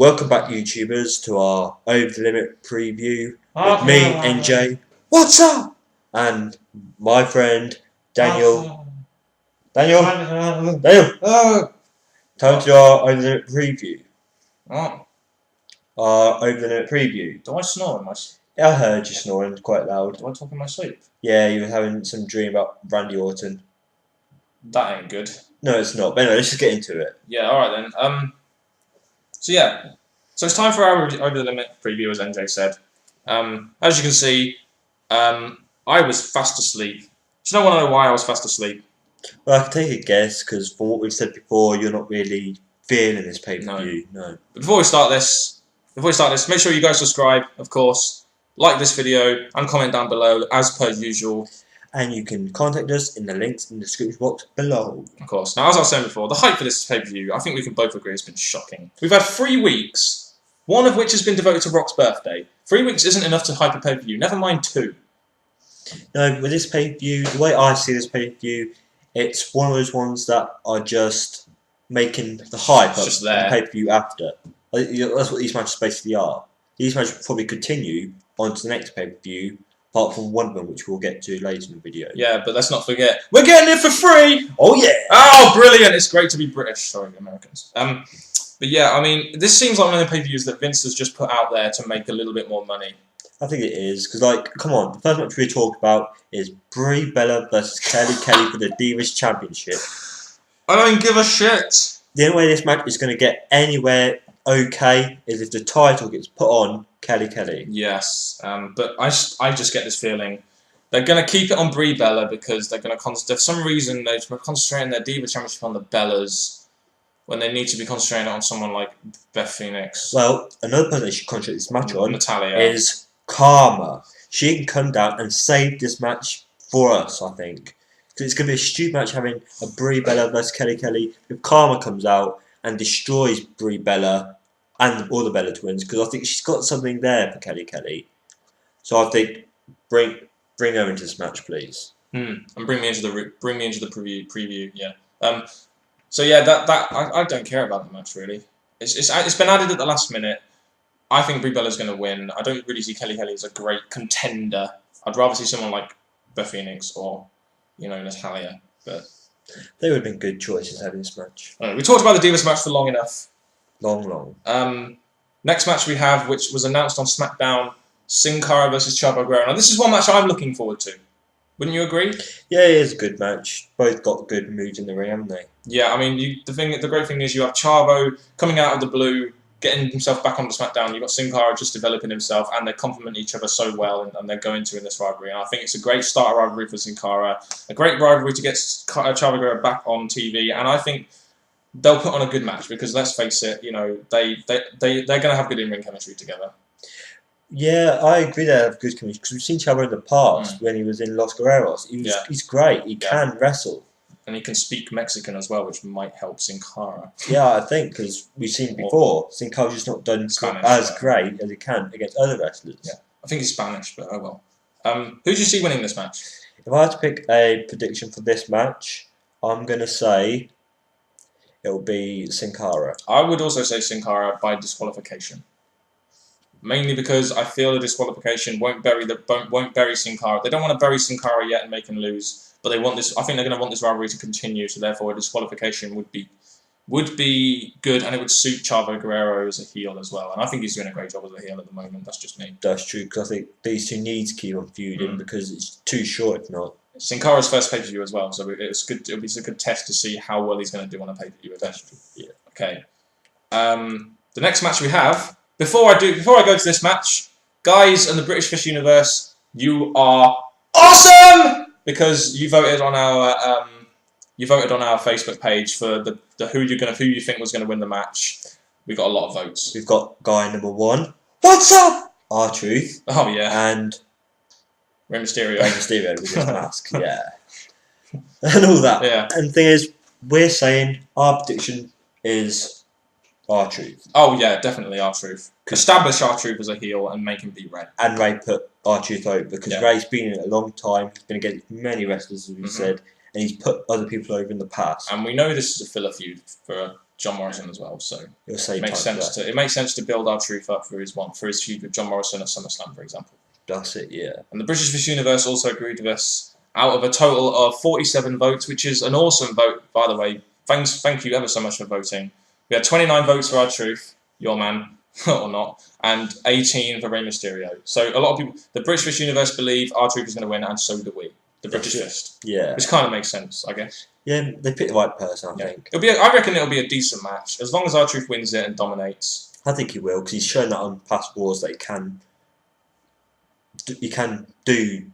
Welcome back, YouTubers, to our Over the Limit preview with me, NJ. What's up? And my friend Daniel. Daniel. Time to our Over the Limit preview. Oh. Our Over the Limit preview. Do I snore in my sleep? I heard you snoring quite loud. Do I talk in my sleep? Yeah, you were having some dream about Randy Orton. That ain't good. No, it's not. But anyway, let's just get into it. Yeah, alright then. So it's time for our Over the Limit preview, as NJ said. As you can see, I was fast asleep. Do you know why I was fast asleep? Well, I can take a guess, because from what we've said before, you're not really feeling this pay-per-view. No. But before we start this, make sure you guys subscribe, of course, like this video, and comment down below, as per usual. And you can contact us in the links in the description box below. Of course. Now, as I was saying before, the hype for this pay-per-view, I think we can both agree, has been shocking. We've had 3 weeks, one of which has been devoted to Rock's birthday. 3 weeks isn't enough to hype a pay-per-view, never mind 2. No, with this pay-per-view, the way I see this pay-per-view, it's one of those ones that are just making the hype of the pay-per-view after. That's what these matches basically are. These matches will probably continue on to the next pay-per-view, apart from one of them, which we'll get to later in the video. Yeah, but let's not forget, we're getting it for free! Oh yeah! Oh, brilliant! It's great to be British. Sorry, Americans. But yeah, I mean, this seems like one of the pay-per-views that Vince has just put out there to make a little bit more money. I think it is, because, like, come on, the first match we talk about is Brie Bella versus Kelly for the Divas Championship. I don't give a shit! The only way this match is going to get anywhere okay is if the title gets put on Kelly. Yes, but I just get this feeling they're going to keep it on Brie Bella because they're going to for some reason they're concentrating their Divas Championship on the Bellas when they need to be concentrating on someone like Beth Phoenix. Well, another person they should concentrate this match on Natalia. Is Cara. She can come down and save this match for us, I think. Because it's going to be a stupid match having a Brie Bella versus Kelly. If Cara comes out and destroys Brie Bella and all the Bella twins, because I think she's got something there for Kelly. So I think bring her into this match, please. And bring me into the preview. Yeah. So yeah, I don't care about the match really. It's been added at the last minute. I think Brie Bella's going to win. I don't really see Kelly as a great contender. I'd rather see someone like Beth Phoenix or Natalia. But they would have been good choices having this match. We talked about the Divas match for long enough. Long. Next match we have, which was announced on SmackDown, Cara versus Chavo Guerrero. Now this is one match I'm looking forward to. Wouldn't you agree? Yeah, it is a good match. Both got good moves in the ring, haven't they? Yeah, I mean, the great thing is you have Chavo coming out of the blue, getting himself back onto SmackDown. You've got Cara just developing himself, and they complement each other so well, and they're going to in this rivalry. And I think it's a great starter rivalry for Cara, a great rivalry to get Chavo Guerrero back on TV, and I think they'll put on a good match because let's face it, they're going to have good in-ring chemistry together. Yeah, I agree they have good chemistry because we've seen Chavo in the past when he was in Los Guerreros. He's great. He can wrestle. And he can speak Mexican as well, which might help Cara. Yeah, I think, because we've seen before. Cara's just not done Spanish, as great as he can against other wrestlers. Yeah, I think he's Spanish, but oh well. Who do you see winning this match? If I had to pick a prediction for this match, I'm going to say it'll be Cara. I would also say Cara by disqualification. Mainly because I feel the disqualification won't bury Cara. They don't want to bury Cara yet and make him lose. But they want this. I think they're going to want this rivalry to continue. So therefore, a disqualification would be good, and it would suit Chavo Guerrero as a heel as well. And I think he's doing a great job as a heel at the moment. That's just me. That's true, because I think these two need to keep on feuding because it's too short if not. It's Cara's first pay-per-view as well, so it's good. It'll be a good test to see how well he's going to do on a pay-per-view eventually. Yeah. Okay. The next match we have. Before I go to this match, guys in the British Fish universe, you are awesome because you voted on our Facebook page for the who you think was gonna win the match. We got a lot of votes. We've got guy number 1. What's up? R-Truth. Oh yeah. And Rey Mysterio. With his mask. Yeah. And all that. Yeah. And the thing is, we're saying our prediction is R-Truth. Oh yeah, definitely R-Truth. Establish R-Truth as a heel and make him beat Rey. And Ray put R-Truth over because Ray's been in it a long time. He's been against many wrestlers, as we said, and he's put other people over in the past. And we know this is a filler feud for John Morrison as well. So You'll say it makes sense to build R-Truth up for his feud with John Morrison at SummerSlam, for example. That's it, yeah. And the British Miss Universe also agreed with us out of a total of 47 votes, which is an awesome vote, by the way. Thank you ever so much for voting. We had 29 votes for R-Truth, your man, or not, and 18 for Rey Mysterio. So a lot of people, the British Miss Universe believe R-Truth is going to win, and so do we. The British Fist. Yeah. Which kind of makes sense, I guess. Yeah, they picked the right person, I think. I reckon it'll be a decent match, as long as R-Truth wins it and dominates. I think he will, because he's shown that on past wars that he can do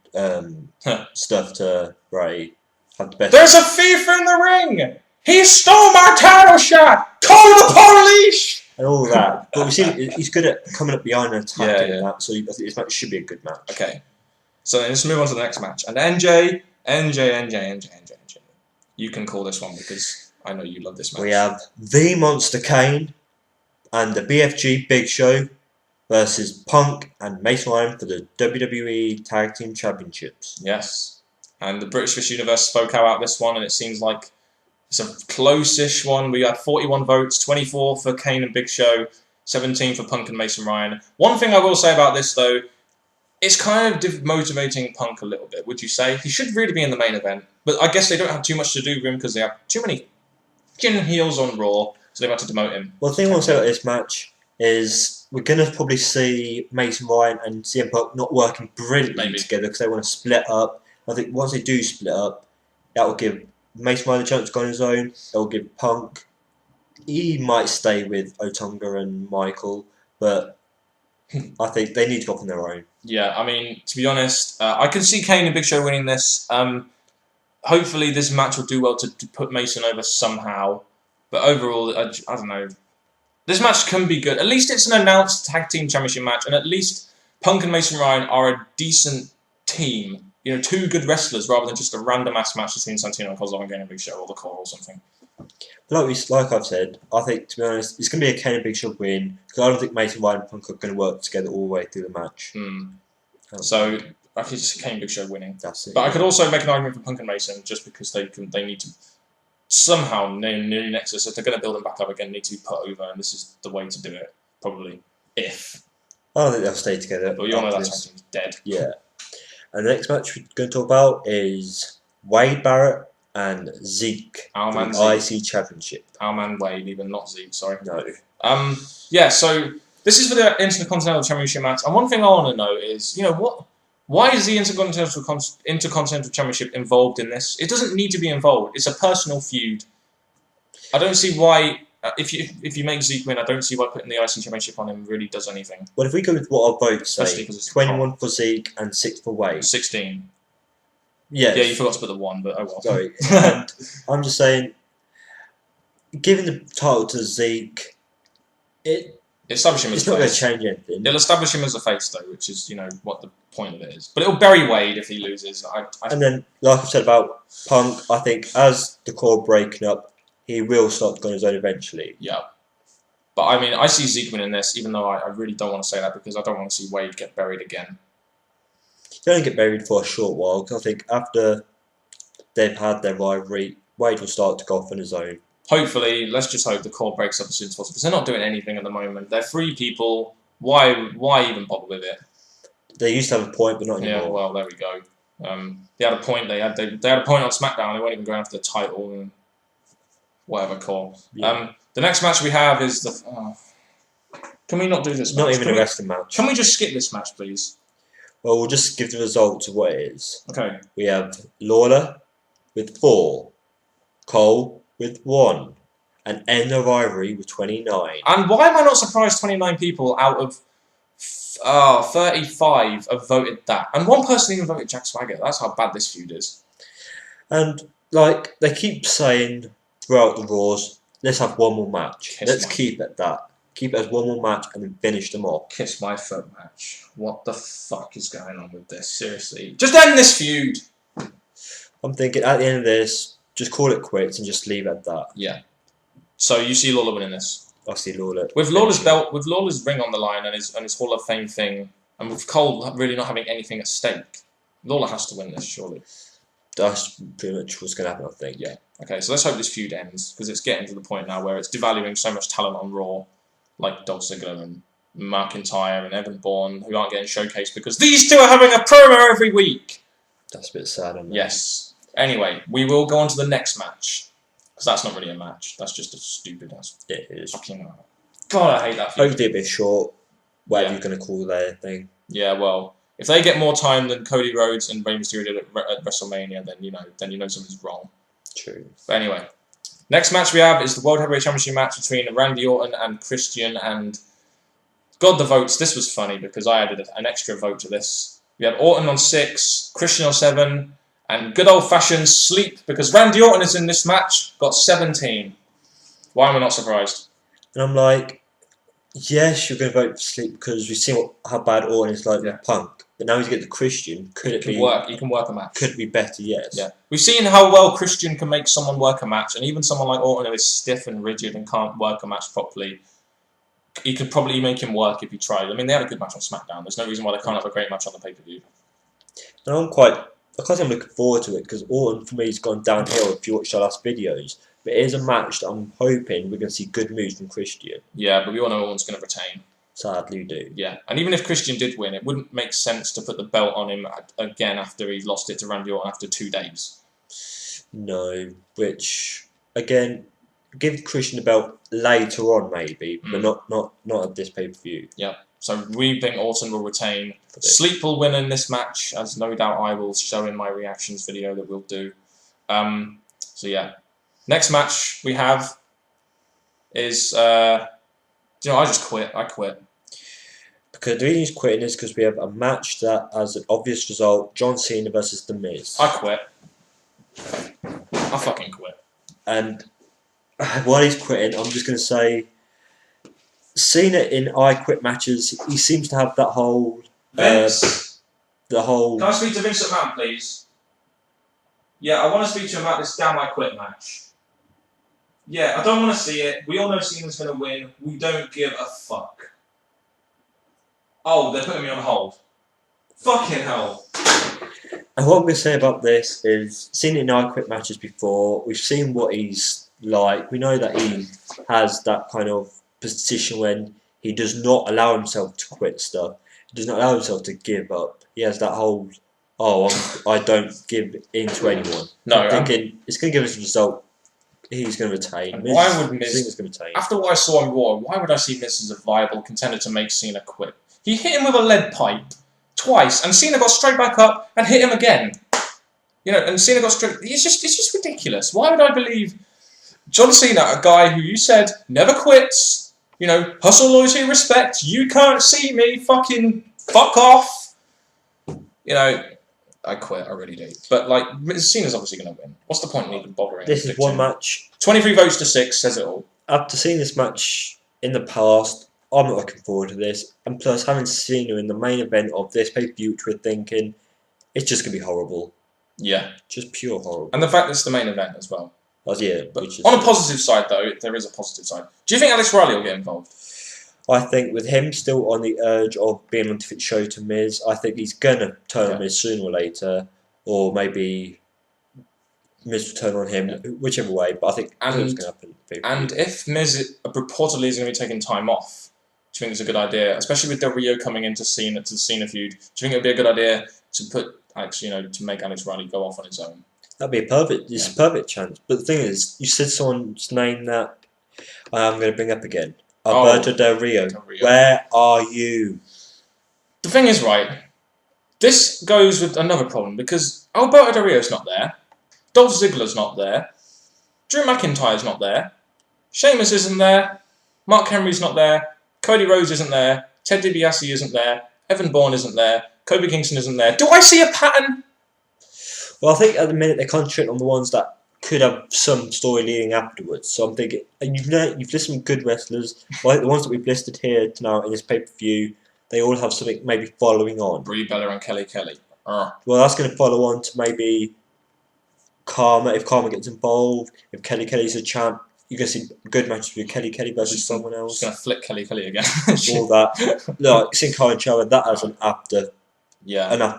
stuff to Bray. Have the best. There's a thief in the ring! He stole my title shot! Call the police! And all that. But we see he's good at coming up behind and attacking Yeah. that, so I think this match should be a good match. Okay. So let's move on to the next match. And NJ. You can call this one because I know you love this match. We have the Monster Kane and the BFG Big Show versus Punk and Mason Ryan for the WWE Tag Team Championships. Yes. And the British Miss Universe spoke out this one, and it seems like it's a close-ish one. We had 41 votes, 24 for Kane and Big Show, 17 for Punk and Mason Ryan. One thing I will say about this, though, it's kind of demotivating Punk a little bit, would you say? He should really be in the main event, but I guess they don't have too much to do with him because they have too many heels on Raw, so they've had to demote him. Well, the thing I want to say about this match is we're going to probably see Mason Ryan and CM Punk not working brilliantly together because they want to split up. I think once they do split up, that will give Mason Ryan a chance to go on his own. It will give Punk... He might stay with Otunga and Michael, but I think they need to go off on their own. Yeah, I mean, to be honest, I can see Kane and Big Show winning this. Hopefully this match will do well to put Mason over somehow. But overall, I don't know. This match can be good. At least it's an announced Tag Team Championship match, and at least Punk and Mason Ryan are a decent team. You know, two good wrestlers rather than just a random-ass match between Santino and Kozlov and Kane and Big Show or the Core or something. Like I've said, I think, to be honest, it's going to be a Kane and Big Show win, because I don't think Mason Ryan and Punk are going to work together all the way through the match. So I could just see Kane and Big Show winning. That's it. But I could also make an argument for Punk and Mason just because they need to somehow, near Nexus, if they're going to build them back up again, need to be put over, and this is the way to do it, probably. If. I don't think they'll stay together. But you all know that tag team's dead. Yeah. And the next match we're going to talk about is Wade Barrett and Zeke for the IC Championship. Our man Wade, even not Zeke, sorry. No. Yeah, so this is for the Intercontinental Championship match, and one thing I want to know is, you know, why is the Intercontinental Championship involved in this? It doesn't need to be involved. It's a personal feud. I don't see why, if you make Zeke win, I don't see why putting the IC Championship on him really does anything. Well, if we go with what our votes say, 21 for Zeke and 6 for Wade. 16. Yes. Yeah, you forgot to put the 1, but oh well. Sorry. And I'm just saying, giving the title to Zeke, establish him as it's not going to change anything. It'll establish him as a face, though, which is, you know, what the point of it is. But it'll bury Wade if he loses. And then, like I've said about Punk, I think as the core breaking up, he will start to go on his own eventually. Yeah. But, I mean, I see Zeke winning this, even though I really don't want to say that because I don't want to see Wade get buried again. He'll only get buried for a short while, because I think after they've had their rivalry, Wade will start to go off on his own. Hopefully, let's just hope the core breaks up as soon as possible, because they're not doing anything at the moment. They're 3 people. Why even bother with it? They used to have a point, but not anymore. Yeah, well, there we go. They had a point. They had a point on SmackDown. They weren't even going after the title and whatever core. Yeah. The next match we have is the. Can we not do this match? Not even a wrestling match. Can we just skip this match, please? Well, we'll just give the results of what it is. Okay. We have Lawler with 4, Cole with 1, and End of Ivory with 29. And why am I not surprised 29 people out of 35 have voted that? And one person even voted Jack Swagger. That's how bad this feud is. And, like, they keep saying throughout the Raws, let's have one more match. Let's keep it that. Keep it as one more match and then finish them off. Kiss my foot match. What the fuck is going on with this? Seriously. Just end this feud! I'm thinking at the end of this, just call it quits and just leave it at that. Yeah. So you see Lawler winning this? I see Lawler. With Lawler's belt, with Lawler's ring on the line and his Hall of Fame thing, and with Cole really not having anything at stake, Lawler has to win this, surely. That's pretty much what's going to happen, I think. Yeah. Okay, so let's hope this feud ends, because it's getting to the point now where it's devaluing so much talent on Raw, like Dolph Ziggler and McIntyre and Evan Bourne, who aren't getting showcased because these two are having a promo every week. That's a bit sad, isn't it? Yes. Anyway, we will go on to the next match, because that's not really a match. That's just a stupid ass. It is. Fucking God, I hate that feud. Hopefully a bit short, whatever you're going to call their thing. Yeah, well, if they get more time than Cody Rhodes and Rey Mysterio did at WrestleMania, then you know something's wrong. True. But anyway, next match we have is the World Heavyweight Championship match between Randy Orton and Christian. And God, the votes. This was funny because I added an extra vote to this. We had Orton on 6, Christian on 7, and good old-fashioned sleep because Randy Orton is in this match. Got 17. Why am I not surprised? And I'm like, yes, you're going to vote for sleep because we've seen how bad Orton is like with Punk. But now he's getting the Christian. Could it be work? He can work a match. Could it be better? Yes. Yeah. We've seen how well Christian can make someone work a match, and even someone like Orton who is stiff and rigid and can't work a match properly, he could probably make him work if he tried. I mean, they had a good match on SmackDown. There's no reason why they can't have a great match on the pay-per-view. And I can't say I'm looking forward to it because Orton for me has gone downhill if you watch the last videos. But it is a match that I'm hoping we're going to see good moves from Christian. Yeah, but we all know Orton's going to retain. Sadly, we do. Yeah, and even if Christian did win, it wouldn't make sense to put the belt on him again after he lost it to Randy Orton after 2 days. No, which, again, give Christian the belt later on maybe, but not at this pay-per-view. Yeah, so we think Orton will retain. Sleep will win in this match, as no doubt I will show in my reactions video that we'll do. So yeah, next match we have is, I just quit. I quit. Because the reason he's quitting is because we have a match that has an obvious result, John Cena versus The Miz. I quit. I fucking quit. And while he's quitting, I'm just going to say, Cena in I Quit matches, he seems to have that whole... Vince! Can I speak to Vince McMahon, please? Yeah, I want to speak to him about this damn I Quit match. Yeah, I don't want to see it. We all know Cena's going to win. We don't give a fuck. Oh, they're putting me on hold. Fucking hell. And what I'm going to say about this is, Cena in I Quit matches before, we've seen what he's like. We know that he has that kind of position when he does not allow himself to quit stuff. He does not allow himself to give up. He has that whole, I don't give in to anyone. No, I'm thinking it's going to give us a result. He's going to retain. Why would Miz? Cena's going to retain. After what I saw on Raw, why would I see Miz as a viable contender to make Cena quit? He hit him with a lead pipe twice, and Cena got straight back up and hit him again. And Cena got straight. It's just ridiculous. Why would I believe John Cena, a guy who you said never quits? Hustle, loyalty, respect. You can't see me. Fucking fuck off. I quit. I really do. But Cena's obviously going to win. What's the point in even bothering? This is one match. 23 votes to 6 says it all. After seeing this match in the past, I'm not looking forward to this. And plus, having Cena in the main event of this pay-per-view, which we're thinking, it's just going to be horrible. Yeah. Just pure horrible. And the fact that it's the main event as well. Yeah. But on a positive side, though, there is a positive side. Do you think Alex Riley will get involved? I think with him still on the urge of being on a different show to Miz, I think he's going to turn on Miz sooner or later. Or maybe Miz will turn on him, whichever way. But I think it's going to happen. And if Miz reportedly is going to be taking time off, do you think it's a good idea, especially with Del Rio coming into the Cena feud? Do you think it would be a good idea to put Alex, to make Alex Riley go off on his own? That'd be a perfect chance. But the thing is, you said someone's name that I'm going to bring up again. Alberto Del Rio. Where are you? The thing is, right, this goes with another problem because Alberto Del Rio's not there. Dolph Ziggler's not there. Drew McIntyre's not there. Sheamus isn't there. Mark Henry's not there. Cody Rhodes isn't there. Ted DiBiase isn't there. Evan Bourne isn't there. Kobe Kingston isn't there. Do I see a pattern? Well, I think at the minute they're concentrating on the ones that could have some story leading afterwards. So I'm thinking, and you've listed some good wrestlers, like the ones that we've listed here now in this pay-per-view, they all have something maybe following on. Brie Bella and Kelly. Well, that's going to follow on to maybe Karma, if Karma gets involved, if Kelly's a champ, you're going to see good matches with Kelly versus someone else. She's going to flip Kelly again. All that. Like, Sin Cara and Chavo, that has an after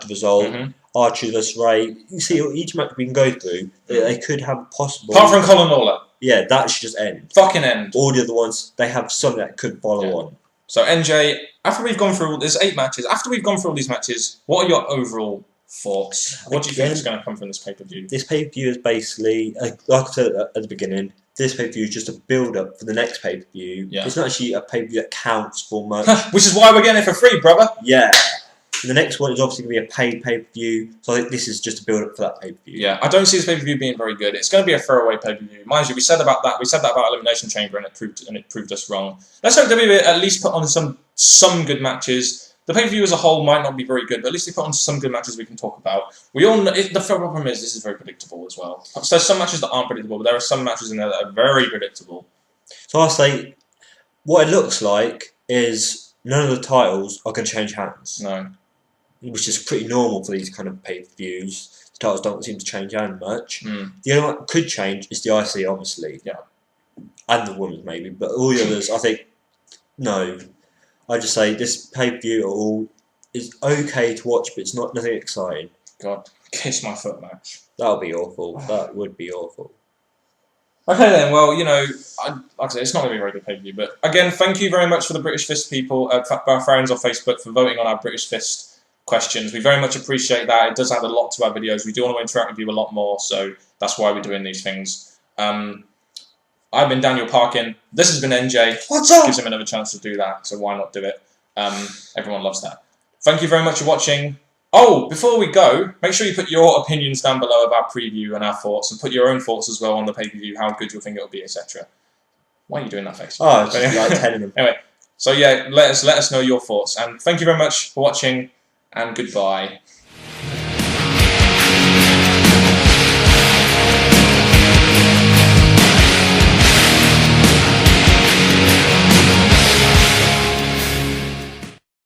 result. Archer vs Ray. You see, each match we can go through, they could have possible. Apart from Colin Lawler. Yeah, that should just end. Fucking end. All the other ones, they have something that could follow on. So NJ, after we've gone through, there's 8 matches. After we've gone through all these matches, what are your overall thoughts? What do you think is going to come from this pay-per-view? This pay-per-view is basically, like I said at the beginning, this pay-per-view is just a build-up for the next pay-per-view. Yeah. It's not actually a pay-per-view that counts for much. Which is why we're getting it for free, brother. Yeah. The next one is obviously going to be a paid pay-per-view, so I think this is just a build-up for that pay-per-view. Yeah, I don't see this pay-per-view being very good. It's going to be a throwaway pay-per-view. Mind you, we said that about Elimination Chamber, and it proved us wrong. Let's hope WWE at least put on some good matches. The pay-per-view as a whole might not be very good, but at least they put on some good matches we can talk about. We all know, the problem is this is very predictable as well. So there's some matches that aren't predictable, but there are some matches in there that are very predictable. So I'll say, what it looks like is none of the titles are going to change hands. No. Which is pretty normal for these kind of pay-per-views. The titles don't seem to change hand much. Mm. The only one that could change is the IC, obviously. Yeah. And the women's, maybe. But all the others, I think, no. I just say this pay-per-view is okay to watch, but it's nothing exciting. God, kiss my foot match. That would be awful. That would be awful. Okay then, well, you know, like I said, it's not going to be a very good pay-per-view, but again, thank you very much for the British Fist people, our friends on Facebook, for voting on our British Fist questions. We very much appreciate that. It does add a lot to our videos. We do want to interact with you a lot more, so that's why we're doing these things. I've been Daniel Parkin. This has been NJ. What's up? Gives him another chance to do that, so why not do it? Everyone loves that. Thank you very much for watching. Oh, before we go, make sure you put your opinions down below of our preview and our thoughts, and put your own thoughts as well on the pay-per-view, how good you think it will be, etc. Why are you doing that face? Oh, it's just like telling them. Anyway, so yeah, let us know your thoughts, and thank you very much for watching, and goodbye.